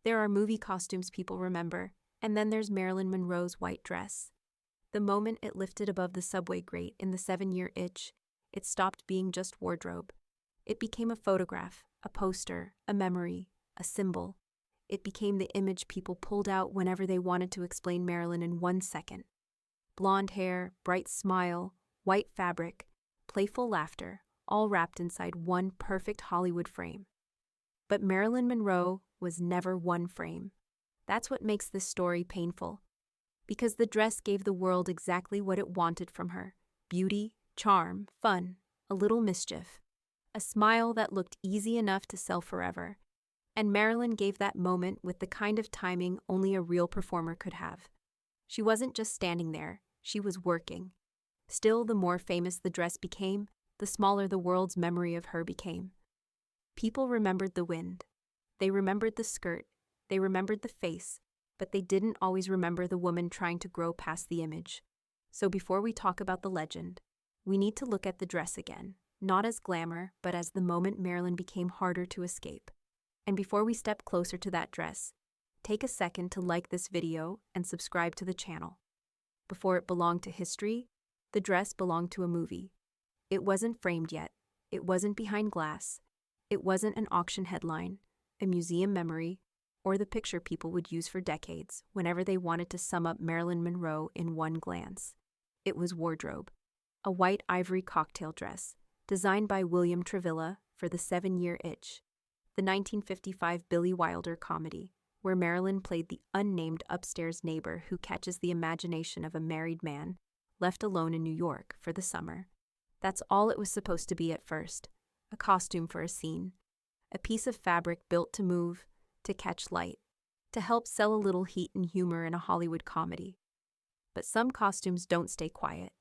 There are movie costumes people remember, and then there's Marilyn Monroe's white dress. The moment it lifted above the subway grate in the 7-year itch, it stopped being just wardrobe. It became a photograph, a poster, a memory, a symbol. It became the image people pulled out whenever they wanted to explain Marilyn in 1 second. Blonde hair, bright smile, white fabric, playful laughter, all wrapped inside one perfect Hollywood frame. But Marilyn Monroe was never one frame. That's what makes this story painful. Because the dress gave the world exactly what it wanted from her: beauty, charm, fun, a little mischief, a smile that looked easy enough to sell forever. And Marilyn gave that moment with the kind of timing only a real performer could have. She wasn't just standing there, she was working. Still, the more famous the dress became, the smaller the world's memory of her became. People remembered the wind. They remembered the skirt. They remembered the face. But they didn't always remember the woman trying to grow past the image. So before we talk about the legend, we need to look at the dress again, not as glamour, but as the moment Marilyn became harder to escape. And before we step closer to that dress, take a second to like this video and subscribe to the channel. Before it belonged to history, the dress belonged to a movie. It wasn't framed yet. It wasn't behind glass. It wasn't an auction headline, a museum memory, or the picture people would use for decades whenever they wanted to sum up Marilyn Monroe in one glance. It was wardrobe, a white ivory cocktail dress, designed by William Travilla for the 7-year itch, the 1955 Billy Wilder comedy, where Marilyn played the unnamed upstairs neighbor who catches the imagination of a married man left alone in New York for the summer. That's all it was supposed to be at first: a costume for a scene, a piece of fabric built to move, to catch light, to help sell a little heat and humor in a Hollywood comedy. But some costumes don't stay quiet.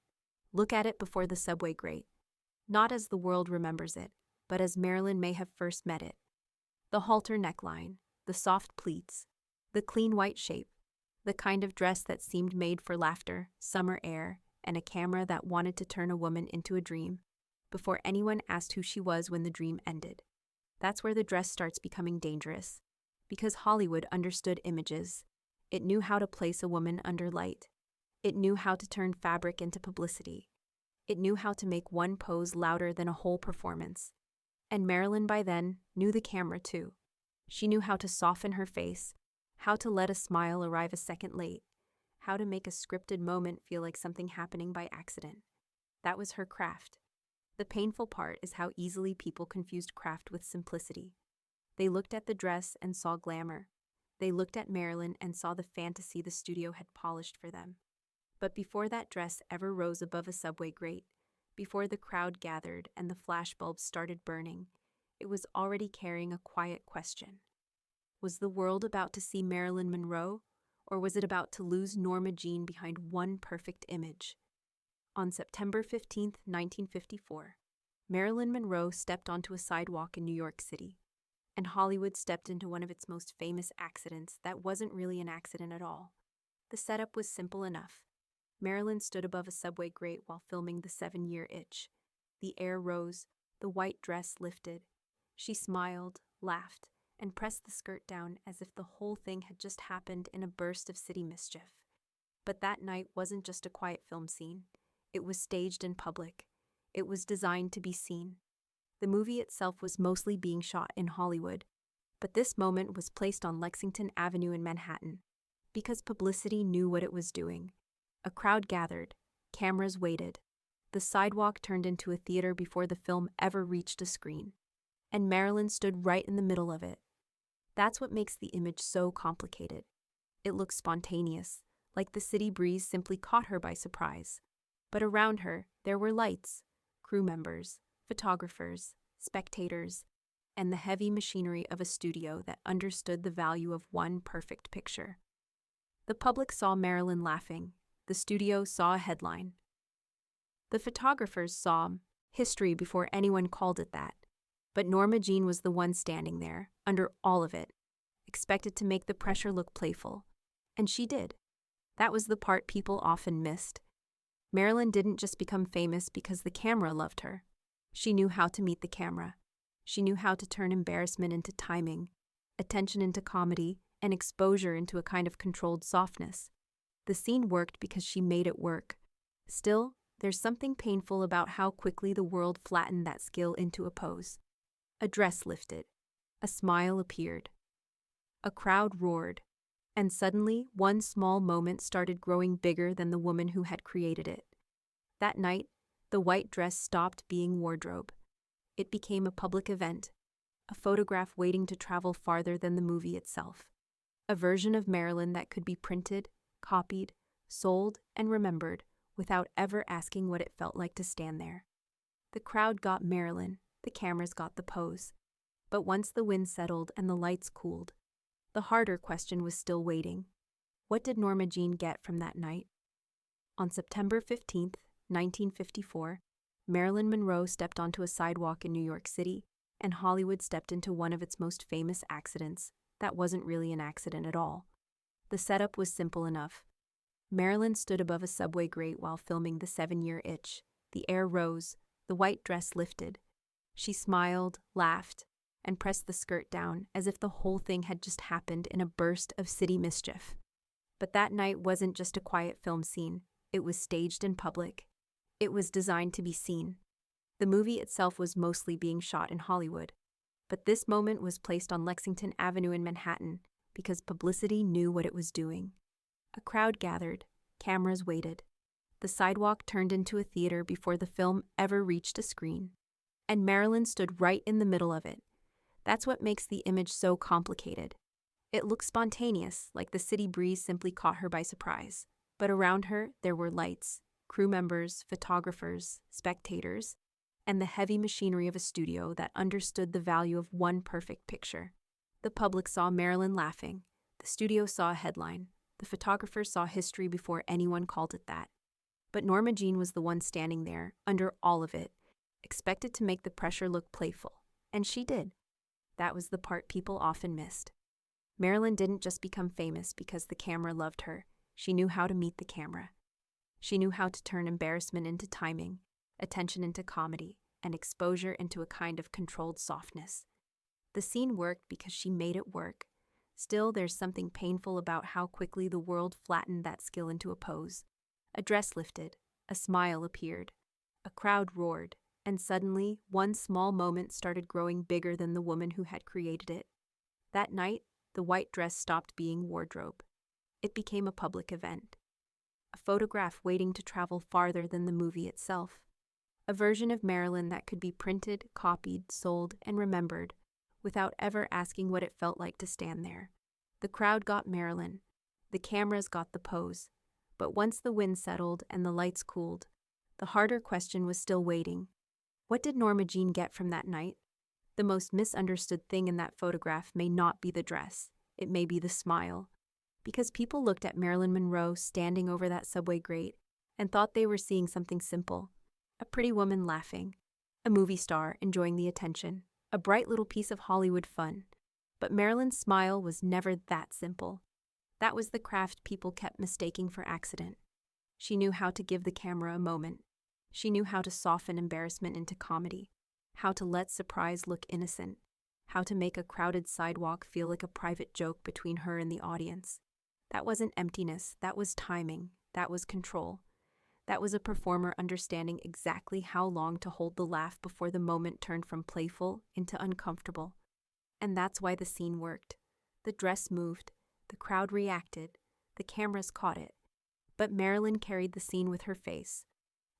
Look at it before the subway grate, not as the world remembers it, but as Marilyn may have first met it. The halter neckline, the soft pleats, the clean white shape, the kind of dress that seemed made for laughter, summer air, and a camera that wanted to turn a woman into a dream, before anyone asked who she was when the dream ended. That's where the dress starts becoming dangerous. Because Hollywood understood images. It knew how to place a woman under light. It knew how to turn fabric into publicity. It knew how to make one pose louder than a whole performance. And Marilyn, by then, knew the camera too. She knew how to soften her face, how to let a smile arrive a second late, how to make a scripted moment feel like something happening by accident. That was her craft. The painful part is how easily people confused craft with simplicity. They looked at the dress and saw glamour. They looked at Marilyn and saw the fantasy the studio had polished for them. But before that dress ever rose above a subway grate, before the crowd gathered and the flashbulbs started burning, it was already carrying a quiet question. Was the world about to see Marilyn Monroe, or was it about to lose Norma Jeane behind one perfect image? On September 15, 1954, Marilyn Monroe stepped onto a sidewalk in New York City. And Hollywood stepped into one of its most famous accidents that wasn't really an accident at all. The setup was simple enough. Marilyn stood above a subway grate while filming the 7-year itch. The air rose, the white dress lifted. She smiled, laughed, and pressed the skirt down as if the whole thing had just happened in a burst of city mischief. But that night wasn't just a quiet film scene. It was staged in public. It was designed to be seen. The movie itself was mostly being shot in Hollywood, but this moment was placed on Lexington Avenue in Manhattan, because publicity knew what it was doing. A crowd gathered, cameras waited. The sidewalk turned into a theater before the film ever reached a screen, and Marilyn stood right in the middle of it. That's what makes the image so complicated. It looks spontaneous, like the city breeze simply caught her by surprise. But around her, there were lights, crew members, photographers, spectators, and the heavy machinery of a studio that understood the value of one perfect picture. The public saw Marilyn laughing. The studio saw a headline. The photographers saw history before anyone called it that. But Norma Jeane was the one standing there, under all of it, expected to make the pressure look playful. And she did. That was the part people often missed. Marilyn didn't just become famous because the camera loved her. She knew how to meet the camera. She knew how to turn embarrassment into timing, attention into comedy, and exposure into a kind of controlled softness. The scene worked because she made it work. Still, there's something painful about how quickly the world flattened that skill into a pose. A dress lifted. A smile appeared. A crowd roared. And suddenly, one small moment started growing bigger than the woman who had created it. That night, the white dress stopped being wardrobe. It became a public event, a photograph waiting to travel farther than the movie itself. A version of Marilyn that could be printed, copied, sold, and remembered without ever asking what it felt like to stand there. The crowd got Marilyn, the cameras got the pose. But once the wind settled and the lights cooled, the harder question was still waiting. What did Norma Jeane get from that night? On September 15th, 1954, Marilyn Monroe stepped onto a sidewalk in New York City, and Hollywood stepped into one of its most famous accidents that wasn't really an accident at all. The setup was simple enough. Marilyn stood above a subway grate while filming The 7-Year Itch. The air rose, the white dress lifted. She smiled, laughed, and pressed the skirt down as if the whole thing had just happened in a burst of city mischief. But that night wasn't just a quiet film scene. It was staged in public. It was designed to be seen. The movie itself was mostly being shot in Hollywood. But this moment was placed on Lexington Avenue in Manhattan because publicity knew what it was doing. A crowd gathered. Cameras waited. The sidewalk turned into a theater before the film ever reached a screen. And Marilyn stood right in the middle of it. That's what makes the image so complicated. It looked spontaneous, like the city breeze simply caught her by surprise. But around her, there were lights, crew members, photographers, spectators, and the heavy machinery of a studio that understood the value of one perfect picture. The public saw Marilyn laughing. The studio saw a headline. The photographers saw history before anyone called it that. But Norma Jeane was the one standing there, under all of it, expected to make the pressure look playful. And she did. That was the part people often missed. Marilyn didn't just become famous because the camera loved her. She knew how to meet the camera. She knew how to turn embarrassment into timing, attention into comedy, and exposure into a kind of controlled softness. The scene worked because she made it work. Still, there's something painful about how quickly the world flattened that skill into a pose. A dress lifted, a smile appeared, a crowd roared, and suddenly, one small moment started growing bigger than the woman who had created it. That night, the white dress stopped being wardrobe. It became a public event. A photograph waiting to travel farther than the movie itself. A version of Marilyn that could be printed, copied, sold, and remembered without ever asking what it felt like to stand there. The crowd got Marilyn. The cameras got the pose. But once the wind settled and the lights cooled, the harder question was still waiting. What did Norma Jeane get from that night? The most misunderstood thing in that photograph may not be the dress. It may be the smile. Because people looked at Marilyn Monroe standing over that subway grate and thought they were seeing something simple. A pretty woman laughing. A movie star enjoying the attention. A bright little piece of Hollywood fun. But Marilyn's smile was never that simple. That was the craft people kept mistaking for accident. She knew how to give the camera a moment. She knew how to soften embarrassment into comedy, how to let surprise look innocent, how to make a crowded sidewalk feel like a private joke between her and the audience. That wasn't emptiness, that was timing, that was control. That was a performer understanding exactly how long to hold the laugh before the moment turned from playful into uncomfortable. And that's why the scene worked. The dress moved, the crowd reacted, the cameras caught it. But Marilyn carried the scene with her face.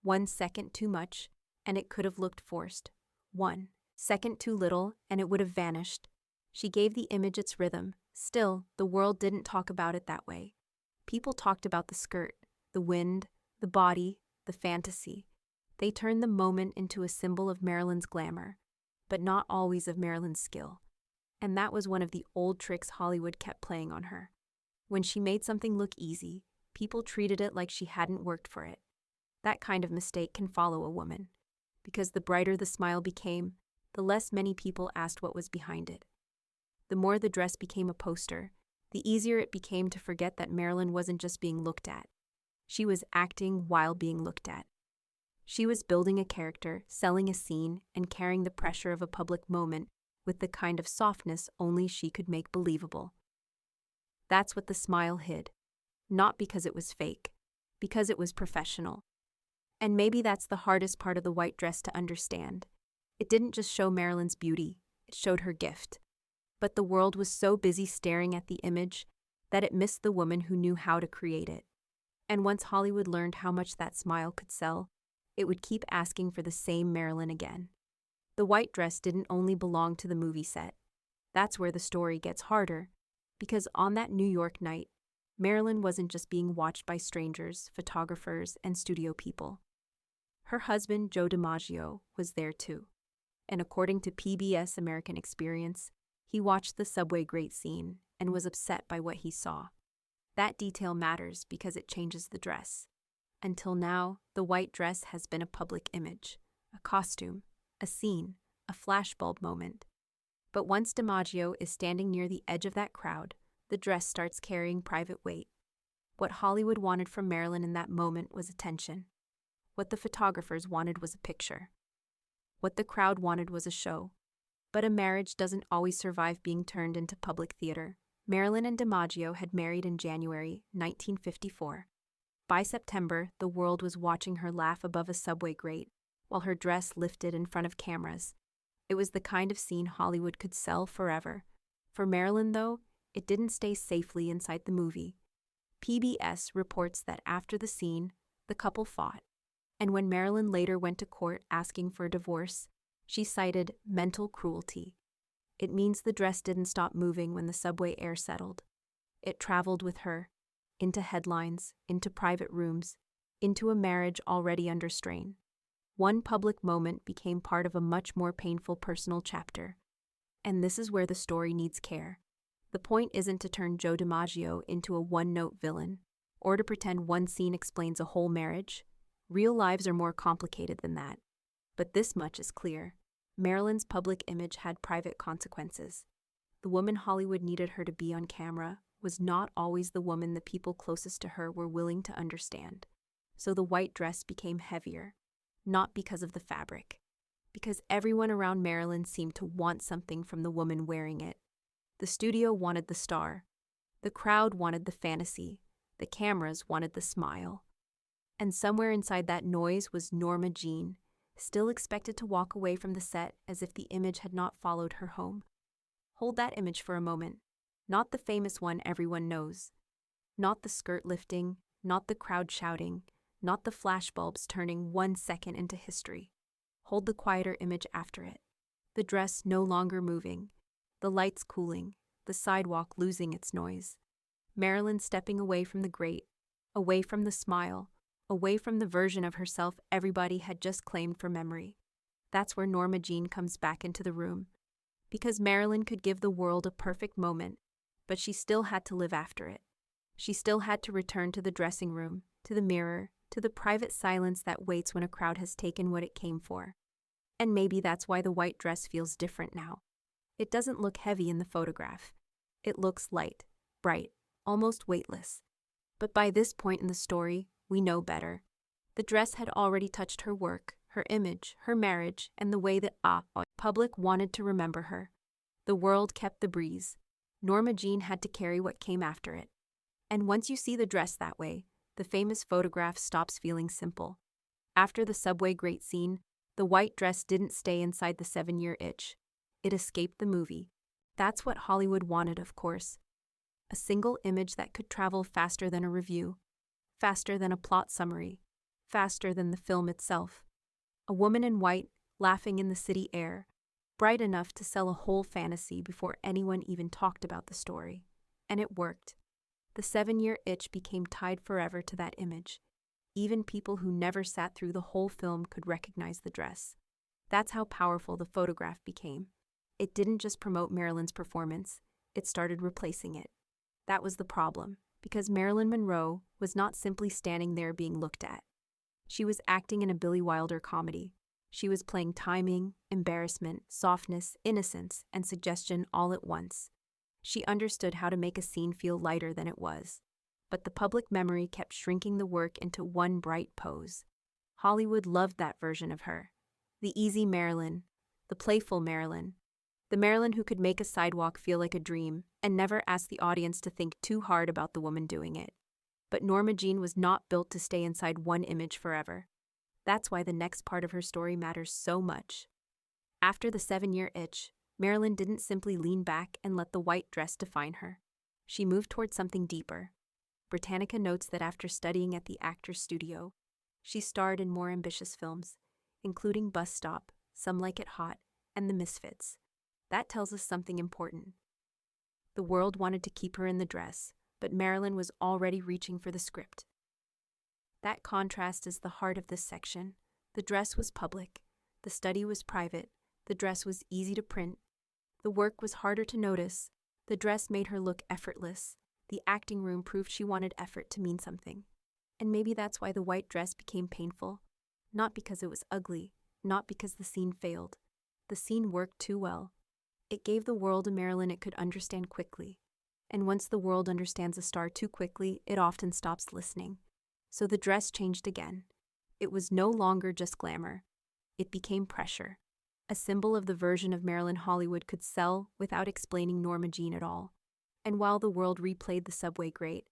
1 second too much, and it could have looked forced. 1 second too little, and it would have vanished. She gave the image its rhythm. Still, the world didn't talk about it that way. People talked about the skirt, the wind, the body, the fantasy. They turned the moment into a symbol of Marilyn's glamour, but not always of Marilyn's skill. And that was one of the old tricks Hollywood kept playing on her. When she made something look easy, people treated it like she hadn't worked for it. That kind of mistake can follow a woman, because the brighter the smile became, the less many people asked what was behind it. The more the dress became a poster, the easier it became to forget that Marilyn wasn't just being looked at. She was acting while being looked at. She was building a character, selling a scene, and carrying the pressure of a public moment with the kind of softness only she could make believable. That's what the smile hid. Not because it was fake, because it was professional. And maybe that's the hardest part of the white dress to understand. It didn't just show Marilyn's beauty, it showed her gift. But the world was so busy staring at the image that it missed the woman who knew how to create it. And once Hollywood learned how much that smile could sell, it would keep asking for the same Marilyn again. The white dress didn't only belong to the movie set. That's where the story gets harder, because on that New York night, Marilyn wasn't just being watched by strangers, photographers, and studio people. Her husband, Joe DiMaggio, was there too. And according to PBS American Experience, he watched the subway grate scene and was upset by what he saw. That detail matters because it changes the dress. Until now, the white dress has been a public image, a costume, a scene, a flashbulb moment. But once DiMaggio is standing near the edge of that crowd, the dress starts carrying private weight. What Hollywood wanted from Marilyn in that moment was attention. What the photographers wanted was a picture. What the crowd wanted was a show. But a marriage doesn't always survive being turned into public theater. Marilyn and DiMaggio had married in January 1954. By September, the world was watching her laugh above a subway grate, while her dress lifted in front of cameras. It was the kind of scene Hollywood could sell forever. For Marilyn, though, it didn't stay safely inside the movie. PBS reports that after the scene, the couple fought. And when Marilyn later went to court asking for a divorce, she cited mental cruelty. It means the dress didn't stop moving when the subway air settled. It traveled with her, into headlines, into private rooms, into a marriage already under strain. One public moment became part of a much more painful personal chapter. And this is where the story needs care. The point isn't to turn Joe DiMaggio into a one-note villain, or to pretend one scene explains a whole marriage. Real lives are more complicated than that. But this much is clear. Marilyn's public image had private consequences. The woman Hollywood needed her to be on camera was not always the woman the people closest to her were willing to understand. So the white dress became heavier, not because of the fabric, because everyone around Marilyn seemed to want something from the woman wearing it. The studio wanted the star. The crowd wanted the fantasy. The cameras wanted the smile. And somewhere inside that noise was Norma Jeane, still expected to walk away from the set as if the image had not followed her home. Hold that image for a moment. Not the famous one everyone knows. Not the skirt lifting, not the crowd shouting, not the flashbulbs turning 1 second into history. Hold the quieter image after it. The dress no longer moving, the lights cooling, the sidewalk losing its noise. Marilyn stepping away from the grate, away from the smile, away from the version of herself everybody had just claimed for memory. That's where Norma Jeane comes back into the room. Because Marilyn could give the world a perfect moment, but she still had to live after it. She still had to return to the dressing room, to the mirror, to the private silence that waits when a crowd has taken what it came for. And maybe that's why the white dress feels different now. It doesn't look heavy in the photograph. It looks light, bright, almost weightless. But by this point in the story, we know better. The dress had already touched her work, her image, her marriage, and the way the public wanted to remember her. The world kept the breeze. Norma Jeane had to carry what came after it. And once you see the dress that way, the famous photograph stops feeling simple. After the subway grate scene, the white dress didn't stay inside the 7-year itch. It escaped the movie. That's what Hollywood wanted, of course. A single image that could travel faster than a review, faster than a plot summary, faster than the film itself. A woman in white, laughing in the city air, bright enough to sell a whole fantasy before anyone even talked about the story. And it worked. The 7-year itch became tied forever to that image. Even people who never sat through the whole film could recognize the dress. That's how powerful the photograph became. It didn't just promote Marilyn's performance, it started replacing it. That was the problem, because Marilyn Monroe was not simply standing there being looked at. She was acting in a Billy Wilder comedy. She was playing timing, embarrassment, softness, innocence, and suggestion all at once. She understood how to make a scene feel lighter than it was. But the public memory kept shrinking the work into one bright pose. Hollywood loved that version of her. The easy Marilyn, the playful Marilyn, The Marilyn who could make a sidewalk feel like a dream and never asked the audience to think too hard about the woman doing it. But Norma Jeane was not built to stay inside one image forever. That's why the next part of her story matters so much. After the 7-year itch, Marilyn didn't simply lean back and let the white dress define her. She moved toward something deeper. Britannica notes that after studying at the Actors Studio, she starred in more ambitious films, including Bus Stop, Some Like It Hot, and The Misfits. That tells us something important. The world wanted to keep her in the dress, but Marilyn was already reaching for the script. That contrast is the heart of this section. The dress was public, the study was private, the dress was easy to print, the work was harder to notice, the dress made her look effortless, the acting room proved she wanted effort to mean something. And maybe that's why the white dress became painful. Not because it was ugly, not because the scene failed. The scene worked too well. It gave the world a Marilyn it could understand quickly. And once the world understands a star too quickly, it often stops listening. So the dress changed again. It was no longer just glamour. It became pressure. A symbol of the version of Marilyn Hollywood could sell without explaining Norma Jeane at all. And while the world replayed the subway grate,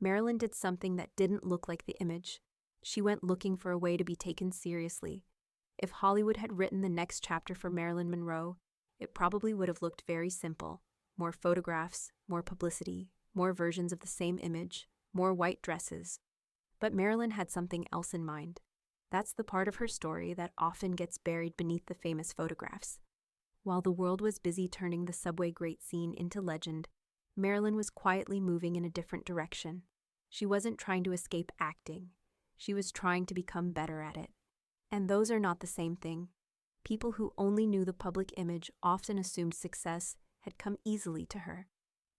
Marilyn did something that didn't look like the image. She went looking for a way to be taken seriously. If Hollywood had written the next chapter for Marilyn Monroe, it probably would have looked very simple. More photographs, more publicity, more versions of the same image, more white dresses. But Marilyn had something else in mind. That's the part of her story that often gets buried beneath the famous photographs. While the world was busy turning the subway grate scene into legend, Marilyn was quietly moving in a different direction. She wasn't trying to escape acting. She was trying to become better at it. And those are not the same thing. People who only knew the public image often assumed success had come easily to her.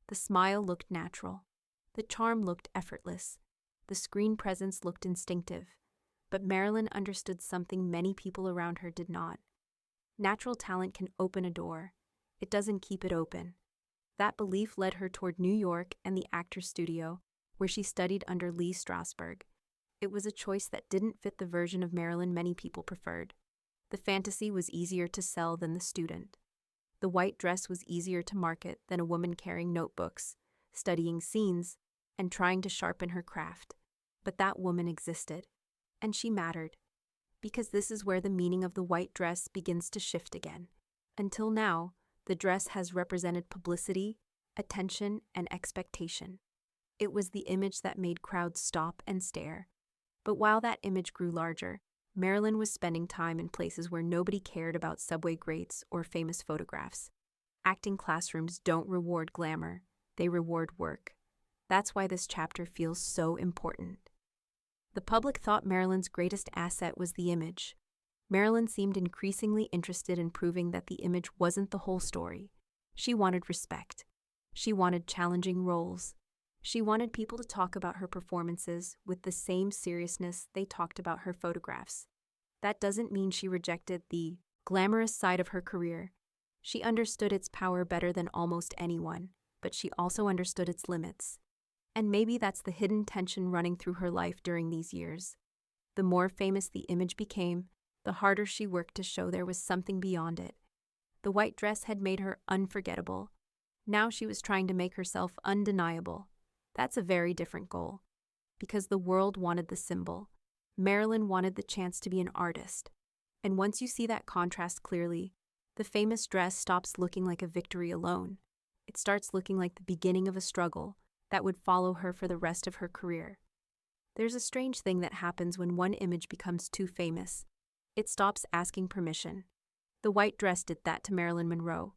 The smile looked natural. The charm looked effortless. The screen presence looked instinctive. But Marilyn understood something many people around her did not. Natural talent can open a door. It doesn't keep it open. That belief led her toward New York and the Actors Studio, where she studied under Lee Strasberg. It was a choice that didn't fit the version of Marilyn many people preferred. The fantasy was easier to sell than the student. The white dress was easier to market than a woman carrying notebooks, studying scenes, and trying to sharpen her craft. But that woman existed, and she mattered, because this is where the meaning of the white dress begins to shift again. Until now, the dress has represented publicity, attention, and expectation. It was the image that made crowds stop and stare. But while that image grew larger, Marilyn was spending time in places where nobody cared about subway grates or famous photographs. Acting classrooms don't reward glamour, they reward work. That's why this chapter feels so important. The public thought Marilyn's greatest asset was the image. Marilyn seemed increasingly interested in proving that the image wasn't the whole story. She wanted respect. She wanted challenging roles. She wanted people to talk about her performances with the same seriousness they talked about her photographs. That doesn't mean she rejected the glamorous side of her career. She understood its power better than almost anyone, but she also understood its limits. And maybe that's the hidden tension running through her life during these years. The more famous the image became, the harder she worked to show there was something beyond it. The white dress had made her unforgettable. Now she was trying to make herself undeniable. That's a very different goal. Because the world wanted the symbol. Marilyn wanted the chance to be an artist. And once you see that contrast clearly, the famous dress stops looking like a victory alone. It starts looking like the beginning of a struggle that would follow her for the rest of her career. There's a strange thing that happens when one image becomes too famous. It stops asking permission. The white dress did that to Marilyn Monroe.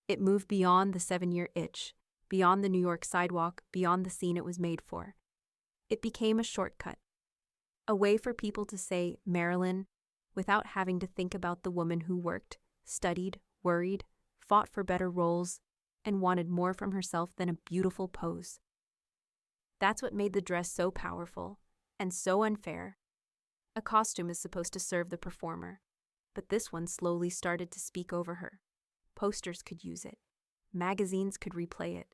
It moved beyond the 7-year itch, beyond the New York sidewalk, beyond the scene it was made for. It became a shortcut. A way for people to say Marilyn without having to think about the woman who worked, studied, worried, fought for better roles, and wanted more from herself than a beautiful pose. That's what made the dress so powerful and so unfair. A costume is supposed to serve the performer, but this one slowly started to speak over her. Posters could use it. Magazines could replay it.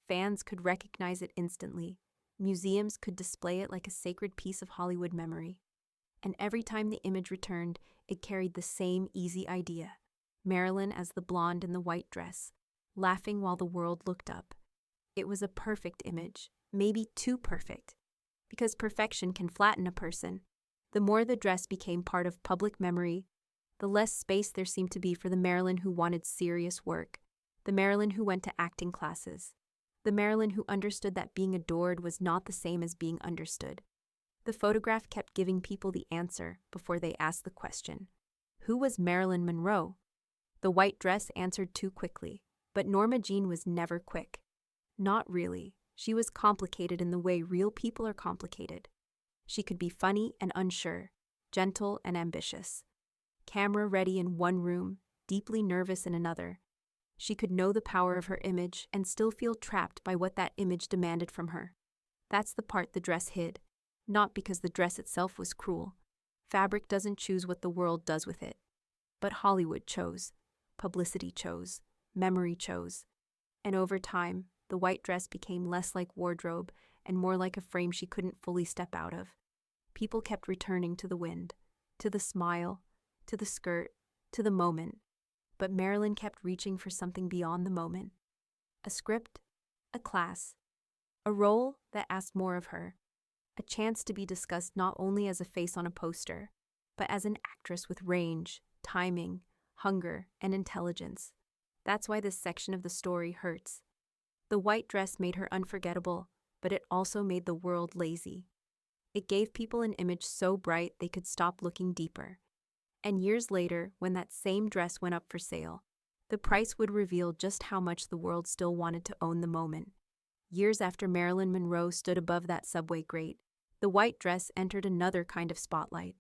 Fans could recognize it instantly. Museums could display it like a sacred piece of Hollywood memory. And every time the image returned, it carried the same easy idea. Marilyn as the blonde in the white dress, laughing while the world looked up. It was a perfect image, maybe too perfect, because perfection can flatten a person. The more the dress became part of public memory, the less space there seemed to be for the Marilyn who wanted serious work, the Marilyn who went to acting classes, the Marilyn who understood that being adored was not the same as being understood. The photograph kept giving people the answer before they asked the question. Who was Marilyn Monroe? The white dress answered too quickly, but Norma Jeane was never quick. Not really. She was complicated in the way real people are complicated. She could be funny and unsure, gentle and ambitious, camera-ready in one room, deeply nervous in another. She could know the power of her image and still feel trapped by what that image demanded from her. That's the part the dress hid, not because the dress itself was cruel. Fabric doesn't choose what the world does with it. But Hollywood chose, publicity chose, memory chose. And over time, the white dress became less like wardrobe and more like a frame she couldn't fully step out of. People kept returning to the wind, to the smile, to the skirt, to the moment. But Marilyn kept reaching for something beyond the moment. A script, a class, a role that asked more of her, a chance to be discussed not only as a face on a poster, but as an actress with range, timing, hunger, and intelligence. That's why this section of the story hurts. The white dress made her unforgettable, but it also made the world lazy. It gave people an image so bright they could stop looking deeper. And years later, when that same dress went up for sale, the price would reveal just how much the world still wanted to own the moment. Years after Marilyn Monroe stood above that subway grate, the white dress entered another kind of spotlight.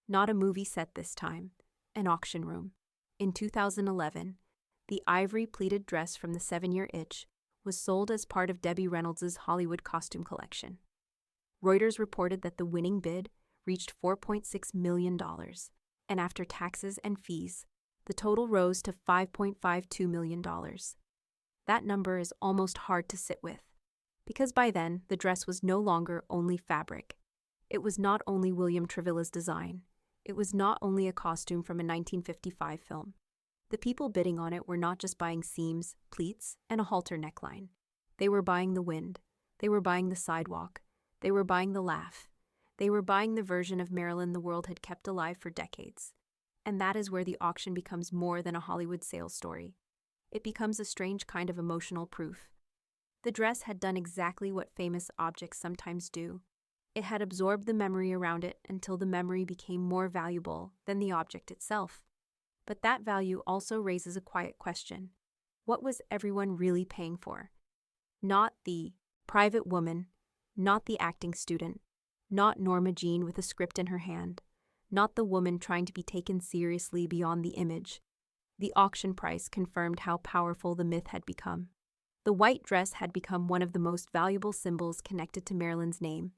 Not a movie set this time, an auction room. In 2011, the ivory pleated dress from the 7-Year Itch was sold as part of Debbie Reynolds' Hollywood costume collection. Reuters reported that the winning bid reached $4.6 million, and after taxes and fees, the total rose to $5.52 million. That number is almost hard to sit with, because by then the dress was no longer only fabric. It was not only William Trevilla's design. It was not only a costume from a 1955 film. The people bidding on it were not just buying seams, pleats, and a halter neckline. They were buying the wind. They were buying the sidewalk. They were buying the laugh. They were buying the version of Marilyn the world had kept alive for decades. And that is where the auction becomes more than a Hollywood sales story. It becomes a strange kind of emotional proof. The dress had done exactly what famous objects sometimes do. It had absorbed the memory around it until the memory became more valuable than the object itself. But that value also raises a quiet question. What was everyone really paying for? Not the private woman, not the acting student, not Norma Jeane with a script in her hand, not the woman trying to be taken seriously beyond the image. The auction price confirmed how powerful the myth had become. The white dress had become one of the most valuable symbols connected to Marilyn's name,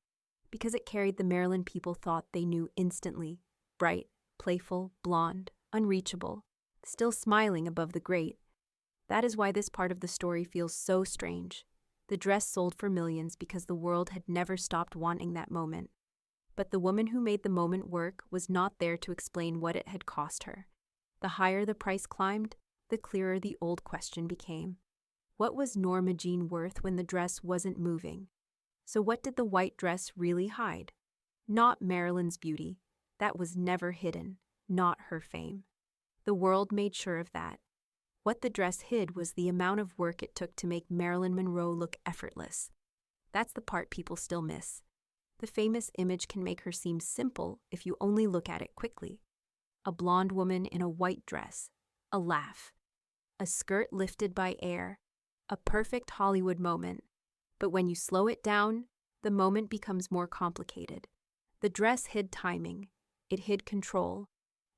because it carried the Marilyn people thought they knew instantly: bright, playful, blonde, unreachable, still smiling above the grate. That is why this part of the story feels so strange. The dress sold for millions because the world had never stopped wanting that moment. But the woman who made the moment work was not there to explain what it had cost her. The higher the price climbed, the clearer the old question became. What was Norma Jeane worth when the dress wasn't moving? So what did the white dress really hide? Not Marilyn's beauty. That was never hidden. Not her fame. The world made sure of that. What the dress hid was the amount of work it took to make Marilyn Monroe look effortless. That's the part people still miss. The famous image can make her seem simple if you only look at it quickly. A blonde woman in a white dress, a laugh, a skirt lifted by air, a perfect Hollywood moment. But when you slow it down, the moment becomes more complicated. The dress hid timing. It hid control.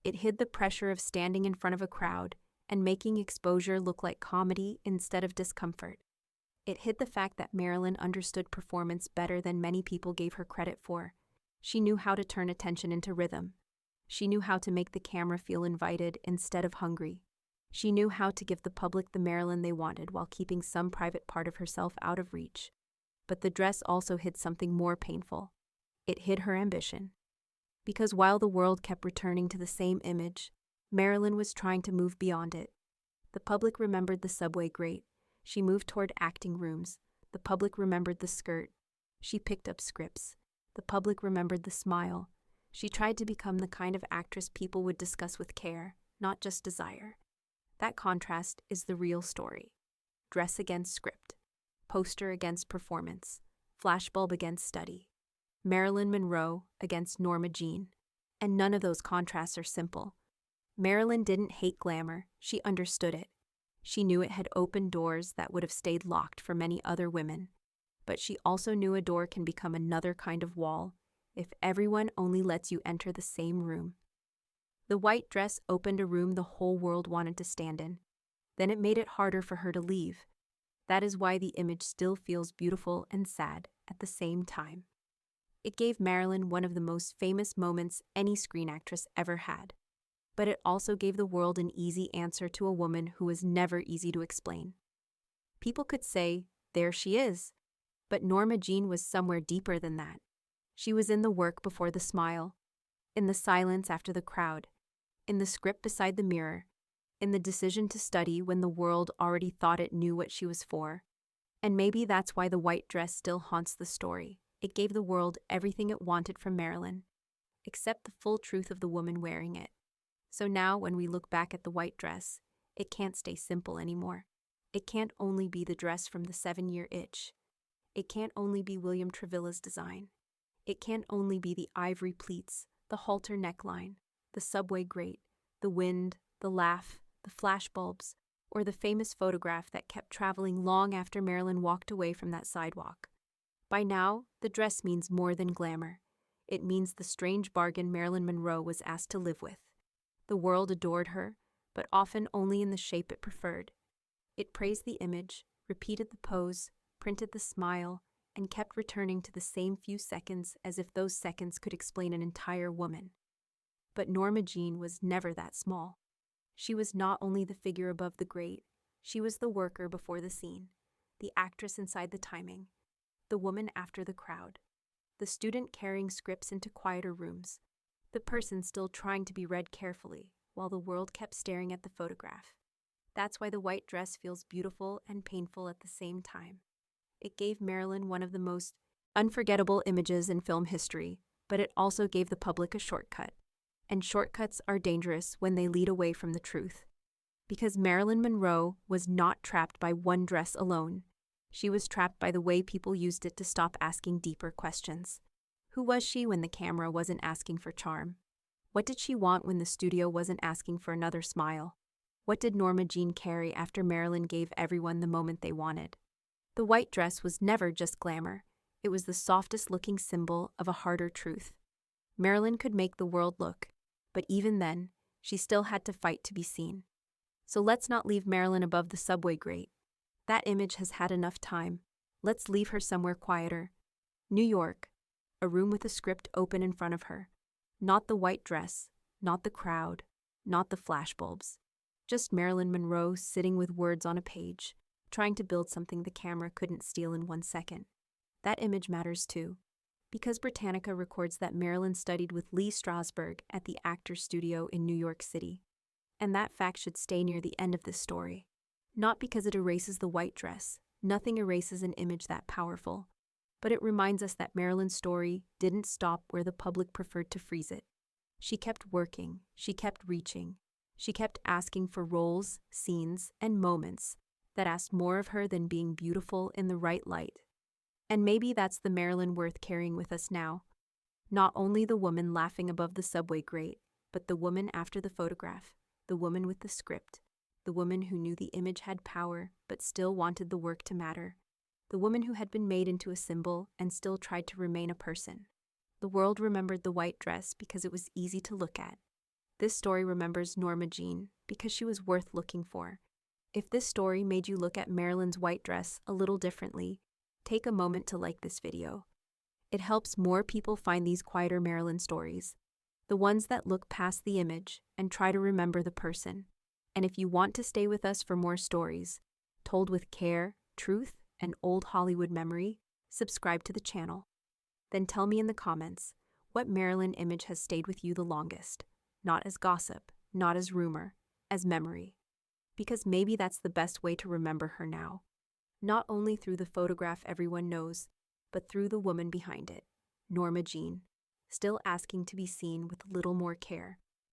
It hid the pressure of standing in front of a crowd and making exposure look like comedy instead of discomfort. It hid the fact that Marilyn understood performance better than many people gave her credit for. She knew how to turn attention into rhythm. She knew how to make the camera feel invited instead of hungry. She knew how to give the public the Marilyn they wanted while keeping some private part of herself out of reach. But the dress also hid something more painful. It hid her ambition. Because while the world kept returning to the same image, Marilyn was trying to move beyond it. The public remembered the subway grate. She moved toward acting rooms. The public remembered the skirt. She picked up scripts. The public remembered the smile. She tried to become the kind of actress people would discuss with care, not just desire. That contrast is the real story. Dress against script. Poster against performance. Flashbulb against study. Marilyn Monroe against Norma Jeane. And none of those contrasts are simple. Marilyn didn't hate glamour, she understood it. She knew it had opened doors that would have stayed locked for many other women. But she also knew a door can become another kind of wall if everyone only lets you enter the same room. The white dress opened a room the whole world wanted to stand in. Then it made it harder for her to leave. That is why the image still feels beautiful and sad at the same time. It gave Marilyn one of the most famous moments any screen actress ever had. But it also gave the world an easy answer to a woman who was never easy to explain. People could say, there she is. But Norma Jeane was somewhere deeper than that. She was in the work before the smile, in the silence after the crowd, in the script beside the mirror, in the decision to study when the world already thought it knew what she was for. And maybe that's why the white dress still haunts the story. It gave the world everything it wanted from Marilyn, except the full truth of the woman wearing it. So now when we look back at the white dress, it can't stay simple anymore. It can't only be the dress from the 7-year itch. It can't only be William Trevilla's design. It can't only be the ivory pleats, the halter neckline, the subway grate, the wind, the laugh, the flashbulbs, or the famous photograph that kept traveling long after Marilyn walked away from that sidewalk. By now, the dress means more than glamour. It means the strange bargain Marilyn Monroe was asked to live with. The world adored her, but often only in the shape it preferred. It praised the image, repeated the pose, printed the smile, and kept returning to the same few seconds as if those seconds could explain an entire woman. But Norma Jeane was never that small. She was not only the figure above the grate, she was the worker before the scene, the actress inside the timing, the woman after the crowd, the student carrying scripts into quieter rooms, the person still trying to be read carefully while the world kept staring at the photograph. That's why the white dress feels beautiful and painful at the same time. It gave Marilyn one of the most unforgettable images in film history, but it also gave the public a shortcut. And shortcuts are dangerous when they lead away from the truth. Because Marilyn Monroe was not trapped by one dress alone. She was trapped by the way people used it to stop asking deeper questions. Who was she when the camera wasn't asking for charm? What did she want when the studio wasn't asking for another smile? What did Norma Jeane carry after Marilyn gave everyone the moment they wanted? The white dress was never just glamour. It was the softest-looking symbol of a harder truth. Marilyn could make the world look, but even then, she still had to fight to be seen. So let's not leave Marilyn above the subway grate. That image has had enough time. Let's leave her somewhere quieter. New York, a room with a script open in front of her. Not the white dress, not the crowd, not the flashbulbs. Just Marilyn Monroe sitting with words on a page, trying to build something the camera couldn't steal in 1 second. That image matters too, because Britannica records that Marilyn studied with Lee Strasberg at the Actors Studio in New York City. And that fact should stay near the end of this story. Not because it erases the white dress. Nothing erases an image that powerful. But it reminds us that Marilyn's story didn't stop where the public preferred to freeze it. She kept working. She kept reaching. She kept asking for roles, scenes, and moments that asked more of her than being beautiful in the right light. And maybe that's the Marilyn worth carrying with us now. Not only the woman laughing above the subway grate, but the woman after the photograph, the woman with the script, the woman who knew the image had power but still wanted the work to matter, the woman who had been made into a symbol and still tried to remain a person. The world remembered the white dress because it was easy to look at. This story remembers Norma Jeane because she was worth looking for. If this story made you look at Marilyn's white dress a little differently, take a moment to like this video. It helps more people find these quieter Marilyn stories, the ones that look past the image and try to remember the person. And if you want to stay with us for more stories, told with care, truth, and old Hollywood memory, subscribe to the channel. Then tell me in the comments what Marilyn image has stayed with you the longest, not as gossip, not as rumor, as memory. Because maybe that's the best way to remember her now. Not only through the photograph everyone knows, but through the woman behind it, Norma Jeane, still asking to be seen with a little more care.